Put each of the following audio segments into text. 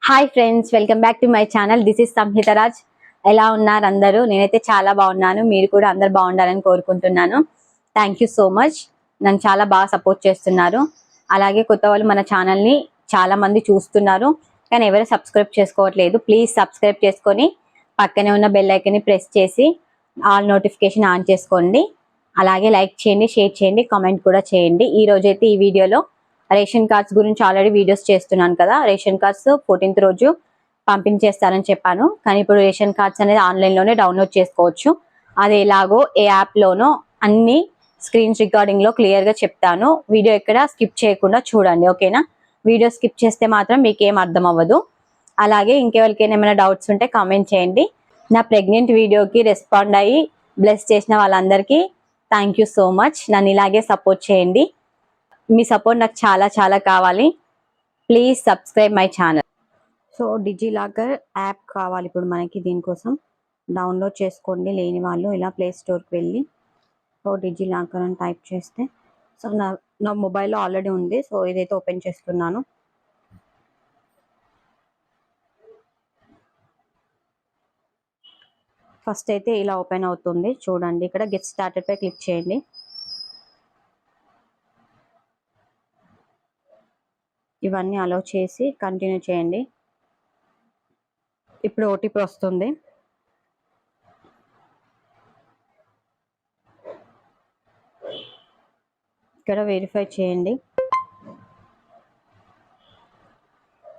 Hi friends, welcome back to my channel. This is Samhitaraj. ఎలా ఉన్నారు అందరూ? నేనైతే చాలా బాగున్నాను. మీరు కూడా అందరు బాగుండాలని కోరుకుంటున్నాను. Thank you so much. నన్ను చాలా బాగా సపోర్ట్ చేస్తున్నారు. అలాగే కొత్త వాళ్ళు మన ఛానల్ని చాలా మంది చూస్తున్నారు, కానీ ఎవరు సబ్స్క్రైబ్ చేసుకోవట్లేదు. ప్లీజ్ సబ్స్క్రైబ్ చేసుకొని పక్కనే ఉన్న బెల్ ఐకాన్ని ప్రెస్ చేసి ఆల్ నోటిఫికేషన్ ఆన్ చేసుకోండి. అలాగే లైక్ చేయండి, షేర్ చేయండి, కామెంట్ కూడా చేయండి. ఈ రోజైతే ఈ వీడియోలో రేషన్ కార్డ్స్ గురించి ఆల్రెడీ వీడియోస్ చేస్తున్నాను కదా. రేషన్ కార్డ్స్ 14th రోజు పంపించేస్తానని చెప్పాను, కానీ ఇప్పుడు రేషన్ కార్డ్స్ అనేది ఆన్లైన్లోనే డౌన్లోడ్ చేసుకోవచ్చు. అది ఎలాగో ఏ యాప్లోనో అన్ని స్క్రీన్ రికార్డింగ్లో క్లియర్గా చెప్తాను. వీడియో ఎక్కడ స్కిప్ చేయకుండా చూడండి, ఓకేనా? వీడియో స్కిప్ చేస్తే మాత్రం మీకేం అర్థం అవ్వదు. అలాగే ఇంకెవరికైనా ఏమైనా డౌట్స్ ఉంటే కామెంట్ చేయండి. నా ప్రెగ్నెంట్ వీడియోకి రెస్పాండ్ అయ్యి బ్లెస్ చేసిన వాళ్ళందరికీ థ్యాంక్ యూ సో మచ్. నన్ను ఇలాగే సపోర్ట్ చేయండి. మీ సపోర్ట్ నాకు చాలా చాలా కావాలి. Please subscribe my channel. So DigiLocker app కావాలి ఇప్పుడు మనకి. దీనికోసం డౌన్లోడ్ చేసుకోండి. లేని వాళ్ళు ఇలా ప్లే స్టోర్కి వెళ్ళి సో డిజిలాకర్ అని టైప్ చేస్తే సో నా మొబైల్లో ఆల్రెడీ ఉంది. సో ఇదైతే ఓపెన్ చేస్తున్నాను. ఫస్ట్ అయితే ఇలా ఓపెన్ అవుతుంది చూడండి. ఇక్కడ గెట్ స్టార్టెడ్ పై క్లిక్ చేయండి. ఇవన్నీ అలౌ చేసి కంటిన్యూ చేయండి. ఇప్పుడు ఓటీపీ వస్తుంది. ఇక్కడ వెరిఫై చేయండి.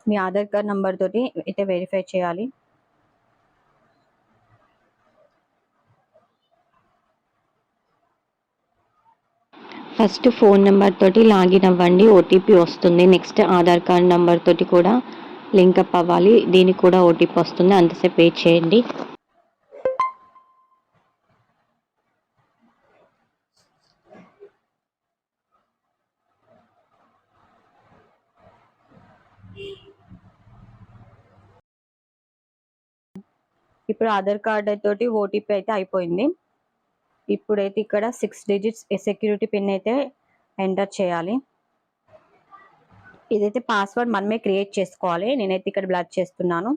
మీ ఆధార్ కార్డ్ నంబర్ తోటి అయితే వెరిఫై చేయాలి. ఫస్ట్ ఫోన్ నెంబర్ తోటి లాగిన్ అవ్వండి, ఓటీపీ వస్తుంది. నెక్స్ట్ ఆధార్ కార్డ్ నెంబర్ తోటి కూడా లింక్ అప్ అవ్వాలి, దీనికి కూడా ఓటీపీ వస్తుంది. అంతసేపు వెయిట్ చేయండి. ఇప్పుడు ఆధార్ కార్డ్ తోటి ఓటీపీ అయితే అయిపోయింది. ఇప్పుడైతే ఇక్కడ 6 digits సెక్యూరిటీ పిన్ అయితే ఎంటర్ చేయాలి. ఇదైతే పాస్వర్డ్ మనమే క్రియేట్ చేసుకోవాలి. నేనైతే ఇక్కడ బ్లాక్ చేస్తున్నాను.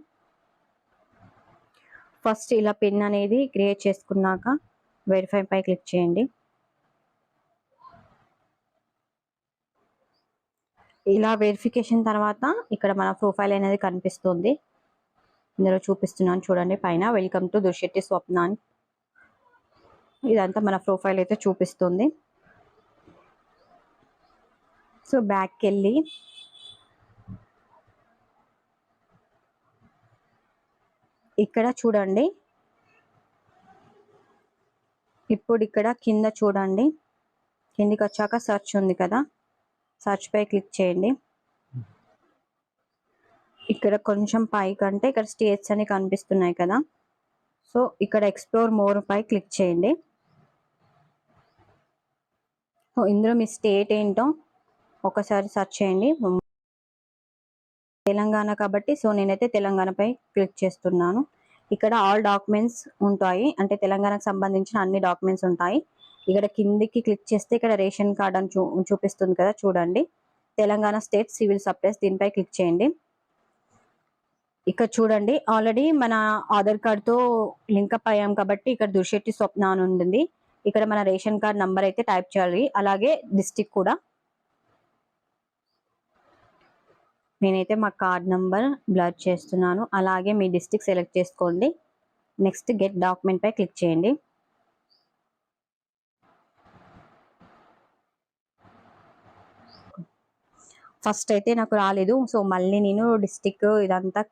ఫస్ట్ ఇలా పిన్ అనేది క్రియేట్ చేసుకున్నాక వెరిఫై పై క్లిక్ చేయండి. ఇలా వెరిఫికేషన్ తర్వాత ఇక్కడ మన ప్రొఫైల్ అనేది కనిపిస్తుంది. ఇందులో చూపిస్తున్నాను చూడండి పైన, వెల్కమ్ టు దుర్శెట్టి స్వప్న. ఇదంతా మన ప్రొఫైల్ అయితే చూపిస్తుంది. సో బ్యాక్కి వెళ్ళి ఇక్కడ చూడండి. ఇప్పుడు ఇక్కడ కింద చూడండి, కిందికి వచ్చాక సెర్చ్ ఉంది కదా, సెర్చ్ పై క్లిక్ చేయండి. ఇక్కడ కొంచెం పై కంటే ఇక్కడ స్టేట్స్ అని కనిపిస్తున్నాయి కదా, సో ఇక్కడ ఎక్స్ప్లోర్ మోర్ పై క్లిక్ చేయండి. సో ఇందులో మీ స్టేట్ ఏంటో ఒకసారి సెర్చ్ చేయండి. తెలంగాణ కాబట్టి సో నేనైతే తెలంగాణపై క్లిక్ చేస్తున్నాను. ఇక్కడ ఆల్ డాక్యుమెంట్స్ ఉంటాయి, అంటే తెలంగాణకు సంబంధించిన అన్ని డాక్యుమెంట్స్ ఉంటాయి. ఇక్కడ కిందికి క్లిక్ చేస్తే ఇక్కడ రేషన్ కార్డ్ అని చూపిస్తుంది కదా, చూడండి తెలంగాణ స్టేట్ సివిల్ సప్లైస్, దీనిపై క్లిక్ చేయండి. ఇక్కడ చూడండి ఆల్రెడీ మన ఆధార్ కార్డ్తో లింకప్ అయ్యాం కాబట్టి ఇక్కడ దుర్శెట్టి స్వప్న అని ఉంటుంది. ఇక్కడ మన రేషన్ కార్డ్ నంబర్ అయితే టైప్ చేయాలి, అలాగే డిస్టిక్ కూడా. నేనైతే మా కార్డ్ నంబర్ బ్లర్ చేస్తున్నాను. అలాగే మీ డిస్ట్రిక్ట్ సెలెక్ట్ చేసుకోండి. నెక్స్ట్ గెట్ డాక్యుమెంట్ పై క్లిక్ చేయండి. ఫస్ట్ అయితే నాకు రాలేదు, సో మళ్ళీ నేను డిస్ట్రిక్ట్ ఇదంతా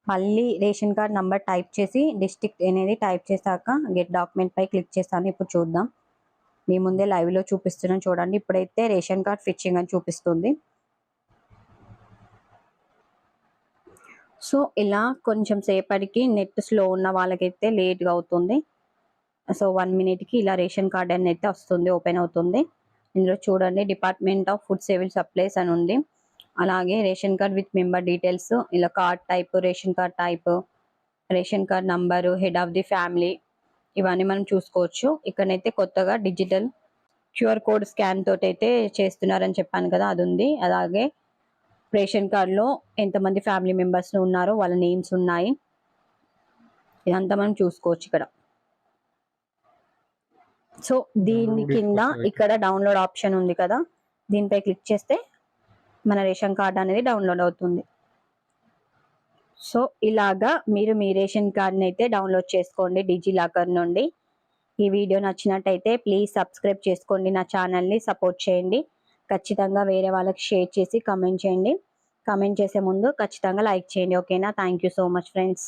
మళ్ళీ రేషన్ కార్డ్ నంబర్ టైప్ చేసి డిస్ట్రిక్ట్ అనేది టైప్ చేశాక గెట్ డాక్యుమెంట్ పై క్లిక్ చేస్తాను. ఇప్పుడు చూద్దాం, మీ ముందే లైవ్లో చూపిస్తున్నాను చూడండి. ఇప్పుడైతే రేషన్ కార్డ్ ఫిచ్చింగ్ అని చూపిస్తుంది. సో ఇలా కొంచెం సేపటికి నెట్ స్లో ఉన్న వాళ్ళకైతే లేట్గా అవుతుంది. సో 1 minute ఇలా రేషన్ కార్డ్ అని అయితే వస్తుంది, ఓపెన్ అవుతుంది. ఇందులో చూడండి department of food civil supplies అని ఉంది. అలాగే ration card with member details, ఇలా card type, ration card type, ration card number, head of the family, ఇవన్నీ మనం చూసుకోవచ్చు. ఇక్కడైతే కొత్తగా డిజిటల్ క్యూఆర్ కోడ్ స్కాన్ తోటి అయితే చేస్తున్నారని చెప్పాను కదా, అది ఉంది. అలాగే రేషన్ కార్డులో ఎంతమంది ఫ్యామిలీ మెంబర్స్ ఉన్నారో వాళ్ళ నేమ్స్ ఉన్నాయి. ఇదంతా మనం చూసుకోవచ్చు ఇక్కడ. సో దీని కింద ఇక్కడ డౌన్లోడ్ ఆప్షన్ ఉంది కదా, దీనిపై క్లిక్ చేస్తే మన రేషన్ కార్డ్ అనేది డౌన్లోడ్ అవుతుంది. సో ఇలాగా మీరు మీ రేషన్ కార్డ్ని అయితే డౌన్లోడ్ చేసుకోండి డిజిలాకర్ నుండి. ఈ వీడియో నచ్చినట్టయితే ప్లీజ్ సబ్స్క్రైబ్ చేసుకోండి, నా ఛానల్ని సపోర్ట్ చేయండి. ఖచ్చితంగా వేరే వాళ్ళకి షేర్ చేసి కమెంట్ చేయండి. కమెంట్ చేసే ముందు ఖచ్చితంగా లైక్ చేయండి. ఓకేనా? Thank you so much friends.